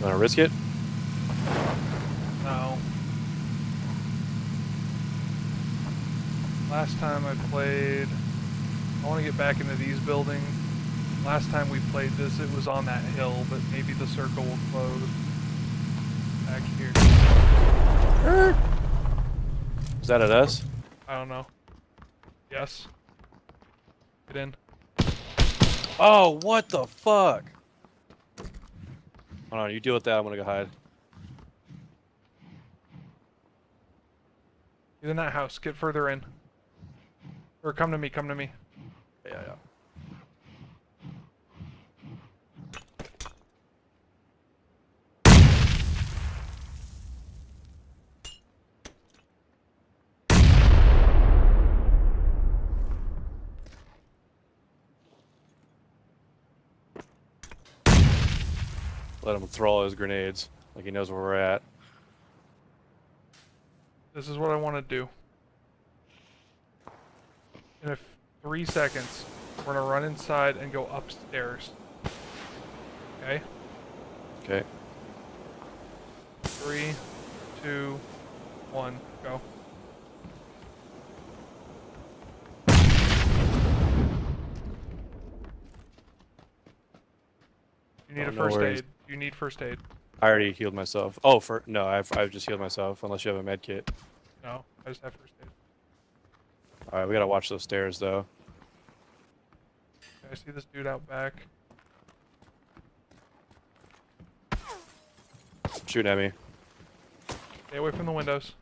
Wanna risk it? No. Last time I played, I want to get back into these buildings. Last time we played this, it was on that hill, but maybe the circle will close back here. Is that at us? I don't know. Yes. Get in. Oh, what the fuck? Hold on, you deal with that. I'm gonna go hide. Get in that house. Get further in. Or come to me. Come to me. Yeah. Let him throw all his grenades, like he knows where we're at. This is what I want to do. In 3 seconds, we're gonna run inside and go upstairs. Okay? Okay. 3, 2, 1, go. You need a first aid. You need first aid. I already healed myself. Oh, no, I've just healed myself. Unless you have a med kit. No, I just have first aid. All right, we gotta watch those stairs though. Okay, I see this dude out back. Shooting at me. Stay away from the windows.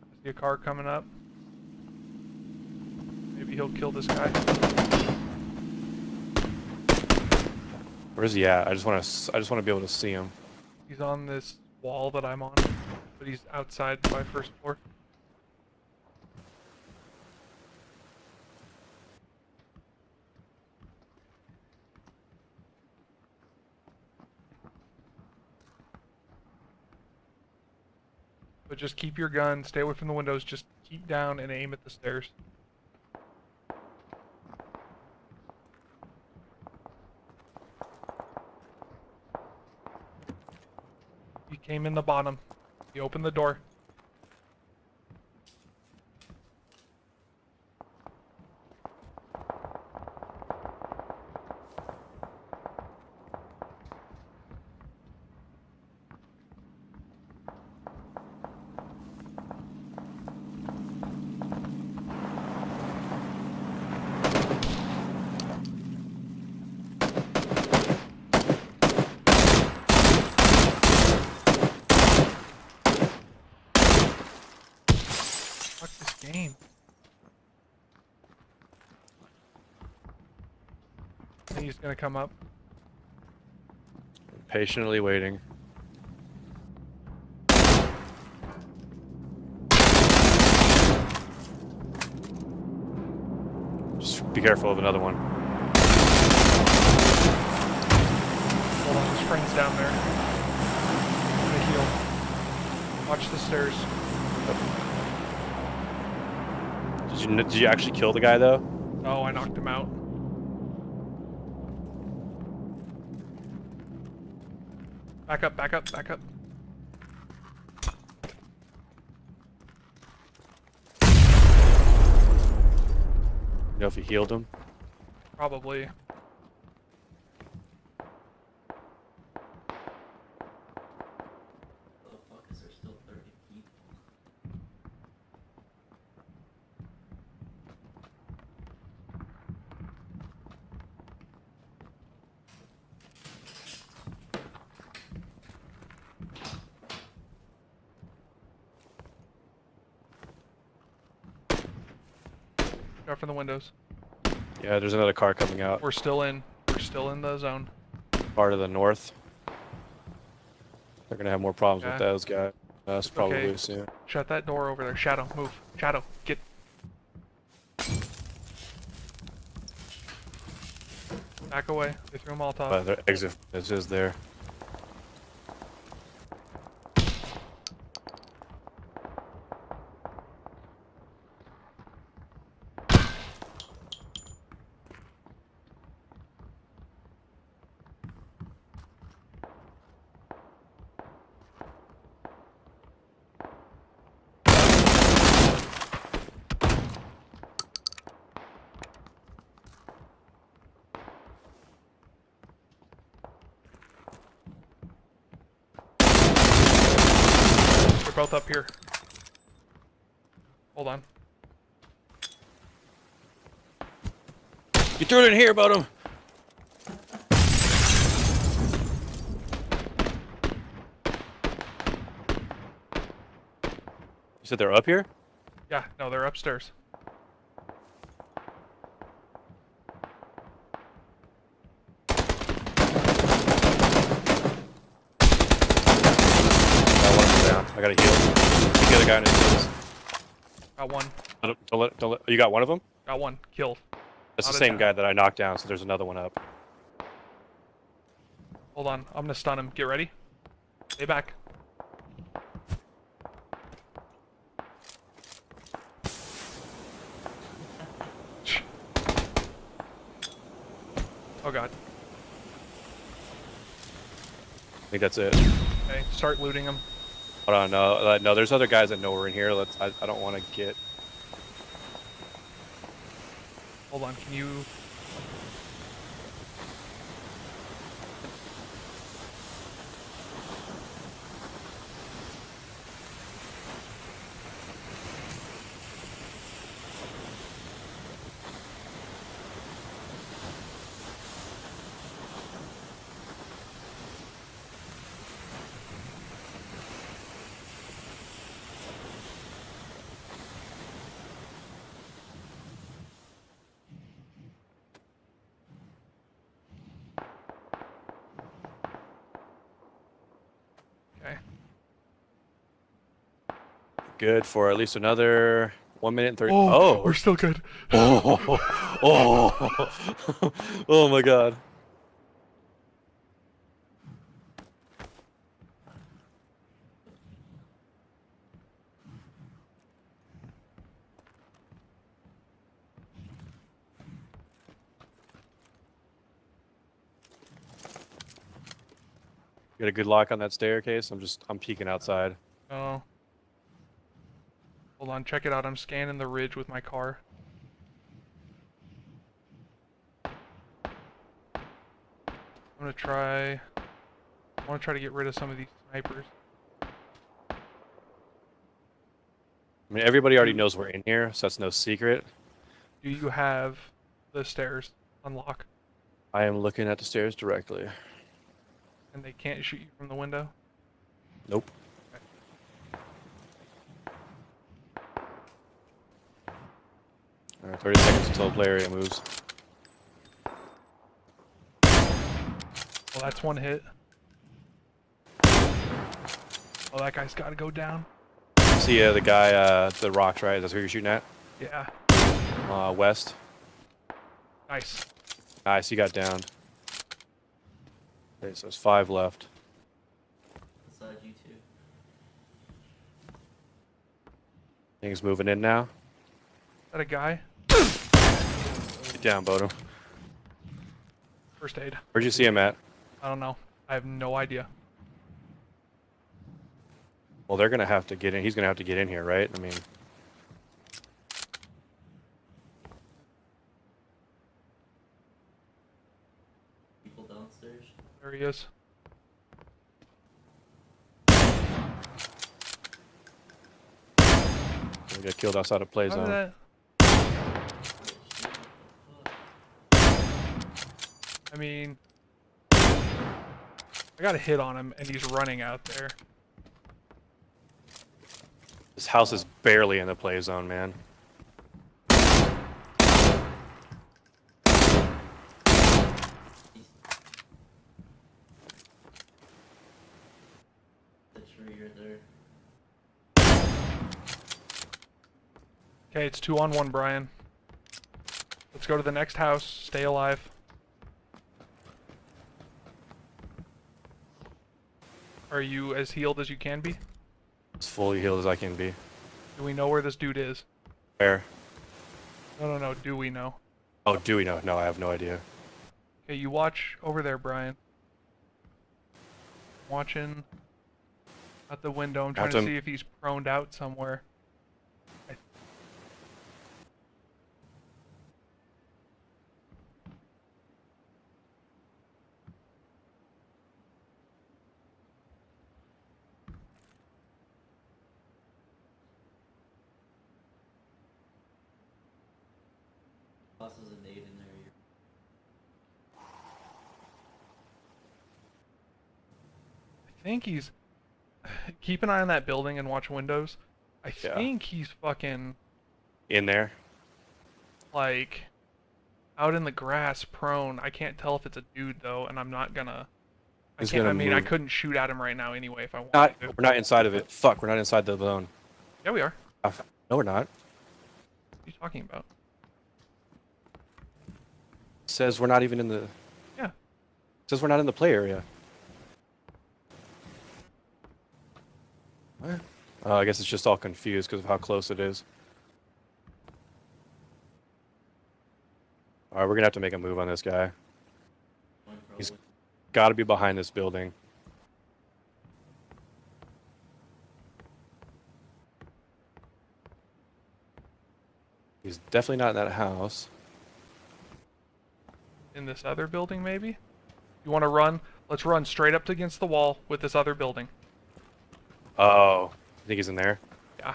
I see a car coming up. Maybe he'll kill this guy. Where is he at? I just want to be able to see him. He's on this wall that I'm on, but he's outside my first floor. But just keep your gun, stay away from the windows, just keep down and aim at the stairs. He came in the bottom. He opened the door. Fuck this game. I think he's gonna come up. Patiently waiting. Just be careful of another one. Hold on, his friend's down there. I'm gonna heal. Watch the stairs. Did you actually kill the guy though? Oh, I knocked him out. Back up, back up, back up. You know if you healed him? Probably. Out from the windows. Yeah, there's another car coming out. We're still in the zone. Part of the north. They're gonna have more problems with those guys. Us probably okay. soon. Shut that door over there. Shadow, move. Shadow, get. Back away. They threw a Molotov. But their exit is there. They're both up here. Hold on. You threw it in here about him. You said they're up here? Yeah, no, they're upstairs. I gotta heal. Get the other guy in his heels. Got one. Don't let, you got one of them? Got one. Killed. That's the Out of same town. guy that I knocked down, so there's another one up. Hold on. I'm gonna stun him. Get ready. Stay back. Oh god. I think that's it. Okay, start looting him. Hold on, no, there's other guys that know we're in here. I don't want to get. Hold on, can you... Okay. Good for at least another 1 minute and 30. Oh, Oh, we're still good. Oh my god. You got a good lock on that staircase? I'm peeking outside. Oh. Hold on, check it out. I'm scanning the ridge with my car. I want to try to get rid of some of these snipers. I mean, everybody already knows we're in here, so that's no secret. Do you have the stairs unlocked? I am looking at the stairs directly. And they can't shoot you from the window? Nope. Alright, 30 seconds until the play area moves. Well, that's one hit. Oh, that guy's got to go down. See the guy, the rocks, right? That's who you're shooting at? Yeah. West. Nice. Nice, he got downed. Okay, so there's 5 left. Beside you two. Things moving in now. Is that a guy? Get down, Bodum. First aid. Where'd you see him at? I don't know. I have no idea. Well, they're gonna have to get in. He's gonna have to get in here, right? I mean, People downstairs. There he is. he got killed outside of play How did zone. that... I mean... I got a hit on him, and he's running out there. This house is barely in the play zone, man. The tree right there. Okay, it's 2-on-1, Brian. Let's go to the next house. Stay alive. Are you as healed as you can be? As fully healed as I can be. Do we know where this dude is? Where? No. Do we know? Oh, do we know? No, I have no idea. Okay, you watch over there, Brian. Watching out the window. I'm trying to see if he's proned out somewhere. Tosses a nade in there. I think he's... Keep an eye on that building and watch windows. I Yeah. think he's fucking, In there? like, out in the grass, prone. I can't tell if it's a dude, though, and I'm not gonna... He's I gonna mean, I move. couldn't shoot at him right now anyway if I wanted Not, to. we're not inside of it. Fuck, we're not inside the zone. Yeah, we are. No, we're not. What are you talking about? It says we're not even in the... Yeah. It says we're not in the play area. What? Oh, I guess it's just all confused because of how close it is. Alright, we're gonna have to make a move on this guy. He's gotta be behind this building. He's definitely not in that house. In this other building, maybe? You want to run? Let's run straight up against the wall with this other building. Oh, I think he's in there. Yeah.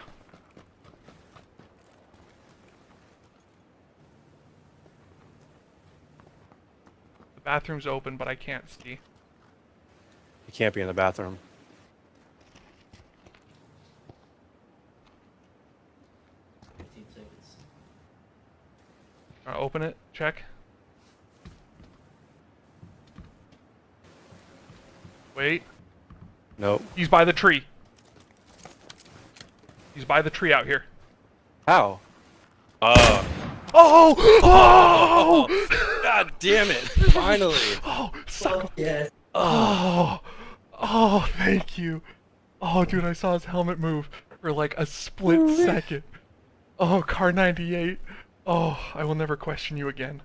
The bathroom's open, but I can't see. He can't be in the bathroom. Seconds. Open it. Check. Wait. Nope. He's by the tree. He's by the tree out here. How? Oh! Oh! God damn it! Finally! Oh, suck. Yes. Oh! Oh, thank you. Oh, dude, I saw his helmet move for like a split second. Oh, car 98. Oh, I will never question you again.